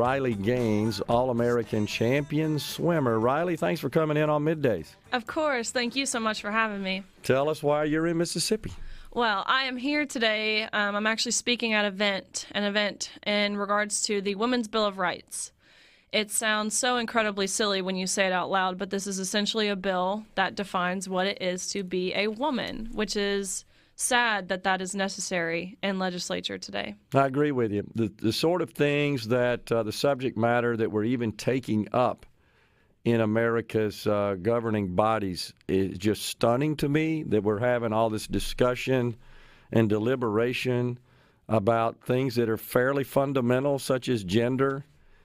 Riley Gaines, All-American champion swimmer. Riley, thanks for coming in on Middays. Of course. Thank you so much for having me. Tell us why you're in Mississippi. Well, I am here today. I'm actually speaking at an event in regards to the Women's Bill of Rights. It sounds so incredibly silly when you say it out loud, but this is essentially a bill that defines what it is to be a woman, which is sad that that is necessary in legislature today. I agree with you. The sort of things that the subject matter that we're even taking up in America's governing bodies is just stunning to me, that we're having all this discussion and deliberation about things that are fairly fundamental, such as gender,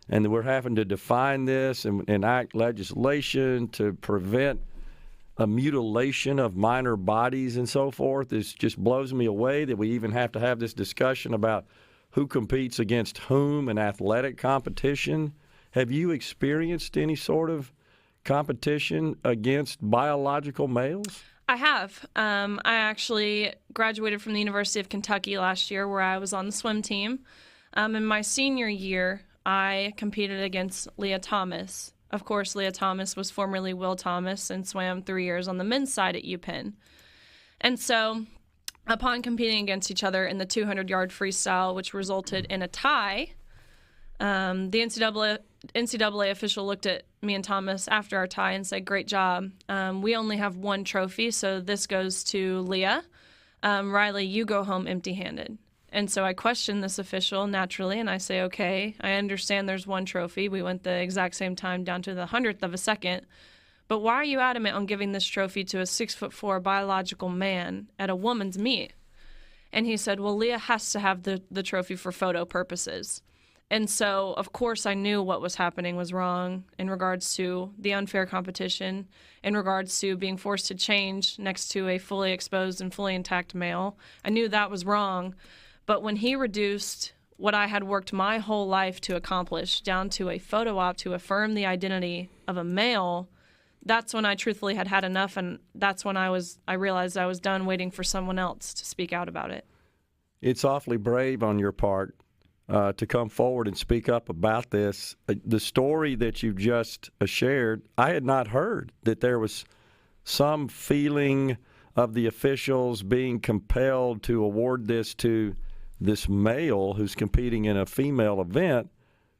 and that we're having to define this and enact legislation to prevent a mutilation of minor bodies and so forth. It just blows me away that we even have to have this discussion about who competes against whom in athletic competition. Have you experienced any sort of competition against biological males? I have. I actually graduated from the University of Kentucky last year, where I was on the swim team. In my senior year, I competed against Leah Thomas. Of course, Leah Thomas was formerly Will Thomas and swam 3 years on the men's side at UPenn. And so, upon competing against each other in the 200-yard freestyle, which resulted in a tie, the NCAA official looked at me and Thomas after our tie and said, "Great job. We only have one trophy, so this goes to Leah. Riley, you go home empty-handed." And so I questioned this official naturally, and I say, "Okay, I understand there's one trophy. We went the exact same time down to the 100th of a second. But why are you adamant on giving this trophy to a 6'4" biological man at a woman's meet?" And he said, "Well, Leah has to have the trophy for photo purposes." And so, of course, I knew what was happening was wrong in regards to the unfair competition, in regards to being forced to change next to a fully exposed and fully intact male. I knew that was wrong. But when he reduced what I had worked my whole life to accomplish down to a photo op to affirm the identity of a male, that's when I truthfully had had enough, and that's when I realized I was done waiting for someone else to speak out about it. It's awfully brave on your part to come forward and speak up about this. The story that you just shared, I had not heard that there was some feeling of the officials being compelled to award this to this male who's competing in a female event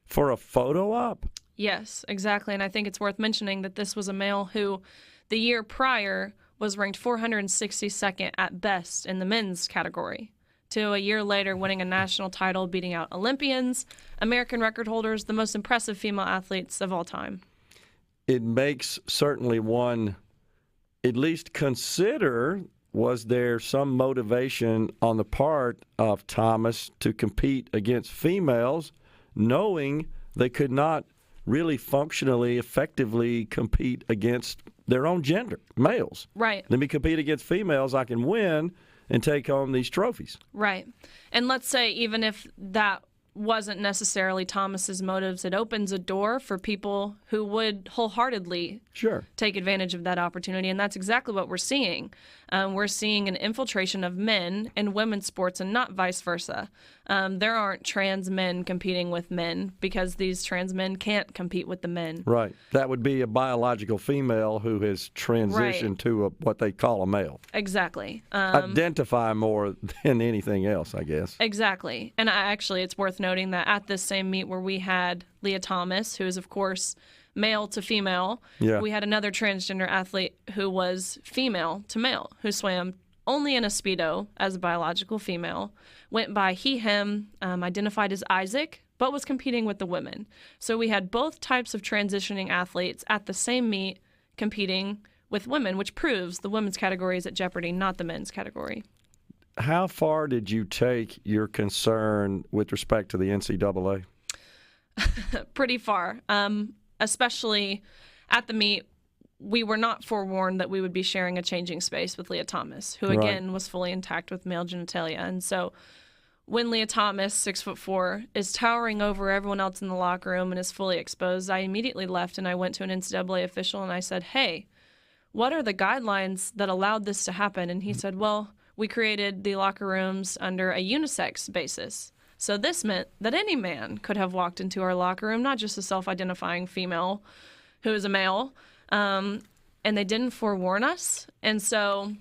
for a photo op. Yes, exactly. And I think it's worth mentioning that this was a male who the year prior was ranked 462nd at best in the men's category, to a year later winning a national title, beating out Olympians, American record holders, the most impressive female athletes of all time. It makes certainly one at least consider, was there some motivation on the part of Thomas to compete against females, knowing they could not really functionally, effectively compete against their own gender, males? Right. Let me compete against females, I can win and take home these trophies. Right. And let's say even if that wasn't necessarily Thomas's motives, it opens a door for people who would wholeheartedly take advantage of that opportunity, and that's exactly what we're seeing. We're seeing an infiltration of men in women's sports and not vice versa. There aren't trans men competing with men because these trans men can't compete with the men. Right. That would be a biological female who has transitioned to what they call a male. Exactly. Identify more than anything else, I guess. Exactly. And actually, it's worth noting that at this same meet where we had Leah Thomas, who is, of course, male to female, we had another transgender athlete who was female to male, who swam only in a Speedo as a biological female, went by he, him, identified as Isaac, but was competing with the women. So we had both types of transitioning athletes at the same meet competing with women, which proves the women's category is at jeopardy, not the men's category. How far did you take your concern with respect to the NCAA? Pretty far, especially at the meet. We were not forewarned that we would be sharing a changing space with Leah Thomas, who, again, was fully intact with male genitalia. And so when Leah Thomas, 6'4", is towering over everyone else in the locker room and is fully exposed, I immediately left and I went to an NCAA official and I said, "Hey, what are the guidelines that allowed this to happen?" And he said, "Well, we created the locker rooms under a unisex basis. So this meant that any man could have walked into our locker room, not just a self-identifying female who is a male, and they didn't forewarn us. And so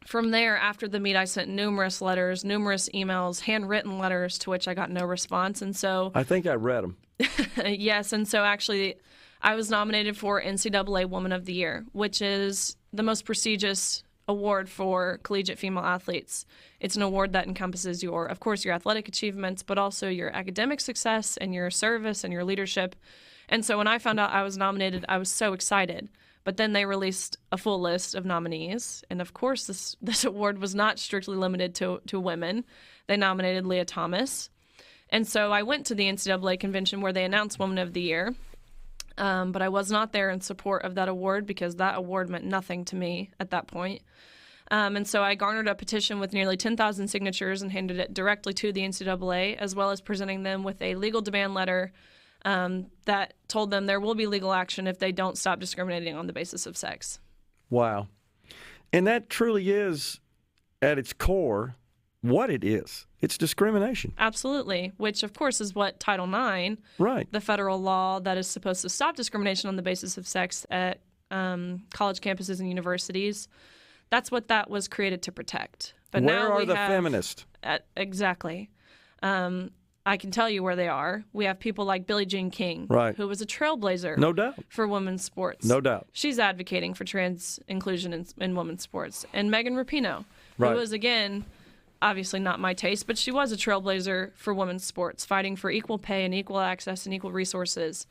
from there, after the meet, I sent numerous letters, numerous emails, handwritten letters to which I got no response. And so I think I read them. yes, and so actually I was nominated for NCAA Woman of the Year, which is the most prestigious award for collegiate female athletes. It's an award that encompasses of course, your athletic achievements, but also your academic success and your service and your leadership. And so when I found out I was nominated, I was so excited. But then they released a full list of nominees. And of course, this award was not strictly limited to women. They nominated Leah Thomas. And so I went to the NCAA convention where they announced Woman of the Year. But I was not there in support of that award because that award meant nothing to me at that point. And so I garnered a petition with nearly 10,000 signatures and handed it directly to the NCAA, as well as presenting them with a legal demand letter that told them there will be legal action if they don't stop discriminating on the basis of sex. Wow. And that truly is, at its core, what it is. It's discrimination. Absolutely, which, of course, is what Title IX, right, the federal law that is supposed to stop discrimination on the basis of sex at college campuses and universities, that's what that was created to protect. But where now are the feminists? Exactly. I can tell you where they are. We have people like Billie Jean King, right, who was a trailblazer, no doubt, for women's sports. No doubt. She's advocating for trans inclusion in women's sports. And Megan Rapinoe, who was, again, obviously not my taste, but she was a trailblazer for women's sports, fighting for equal pay and equal access and equal resources.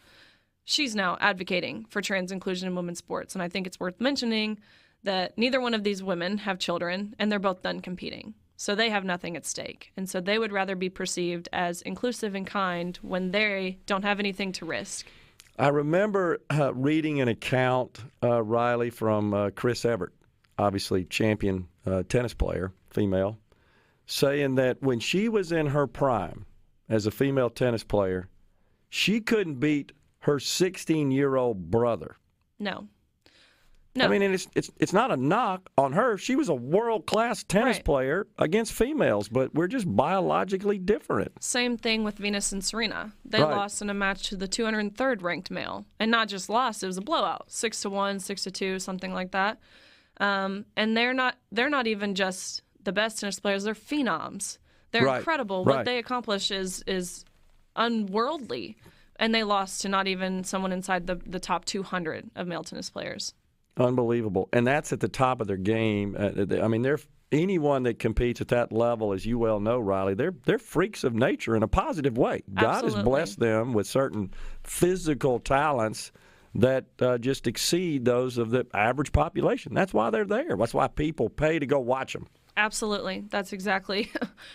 She's now advocating for trans inclusion in women's sports. And I think it's worth mentioning that neither one of these women have children, and they're both done competing. So they have nothing at stake. And so they would rather be perceived as inclusive and kind when they don't have anything to risk. I remember reading an account, Riley, from Chris Evert, obviously champion tennis player, female, saying that when she was in her prime as a female tennis player, she couldn't beat her 16-year-old brother. No. I mean, and it's not a knock on her. She was a world-class tennis player against females, but we're just biologically different. Same thing with Venus and Serena. They lost in a match to the 203rd ranked male. And not just lost, it was a blowout. 6-1, 6-2, something like that. And they're not even just the best tennis players, they're phenoms. They're incredible. What they accomplish is unworldly. And they lost to not even someone inside the top 200 of male tennis players. Unbelievable. And that's at the top of their game. I mean, anyone that competes at that level, as you well know, Riley, they're freaks of nature in a positive way. God has blessed them with certain physical talents that just exceed those of the average population. That's why they're there. That's why people pay to go watch them. Absolutely. That's exactly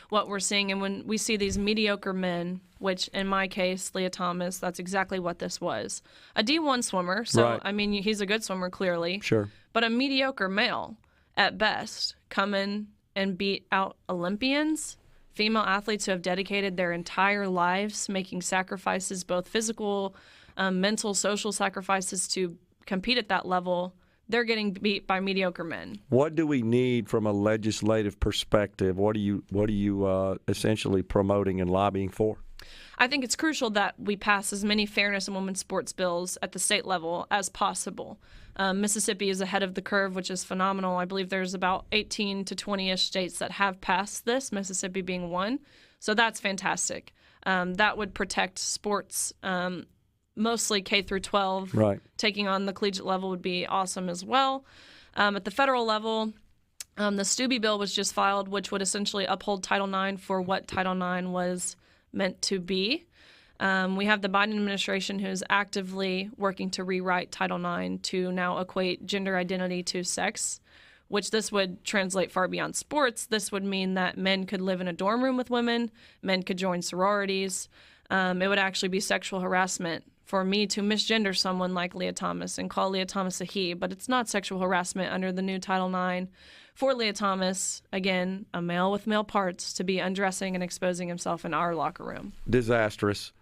what we're seeing. And when we see these mediocre men, which in my case, Leah Thomas, that's exactly what this was. A D1 swimmer, so, I mean, he's a good swimmer, clearly. Sure. But a mediocre male, at best, come in and beat out Olympians, female athletes who have dedicated their entire lives making sacrifices, both physical, mental, social sacrifices to compete at that level. They're getting beat by mediocre men. What do we need from a legislative perspective? What are you essentially promoting and lobbying for? I think it's crucial that we pass as many fairness in women's sports bills at the state level as possible. Mississippi is ahead of the curve, which is phenomenal. I believe there's about 18 to 20-ish states that have passed this, Mississippi being one. So that's fantastic. That would protect sports, mostly K through 12. Right. Taking on the collegiate level would be awesome as well. At the federal level, the Stubbe bill was just filed, which would essentially uphold Title IX for what Title IX was meant to be. We have the Biden administration who's actively working to rewrite Title IX to now equate gender identity to sex, which this would translate far beyond sports. This would mean that men could live in a dorm room with women, men could join sororities. It would actually be sexual harassment for me to misgender someone like Leah Thomas and call Leah Thomas a he, but it's not sexual harassment under the new Title IX for Leah Thomas, again, a male with male parts, to be undressing and exposing himself in our locker room. Disastrous.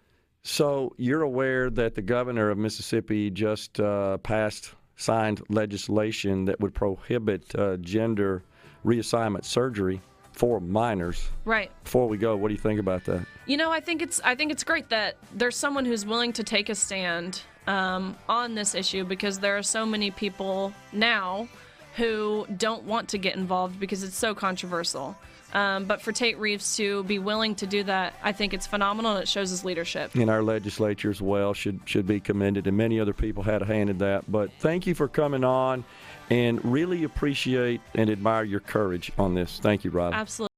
So you're aware that the governor of Mississippi just signed legislation that would prohibit gender reassignment surgery for minors. Right. Before we go, what do you think about that? I think it's great that there's someone who's willing to take a stand on this issue, because there are so many people now who don't want to get involved because it's so controversial. But for Tate Reeves to be willing to do that, I think it's phenomenal, and it shows his leadership. And our legislature as well should be commended, and many other people had a hand in that. But thank you for coming on, and really appreciate and admire your courage on this. Thank you, Riley. Absolutely.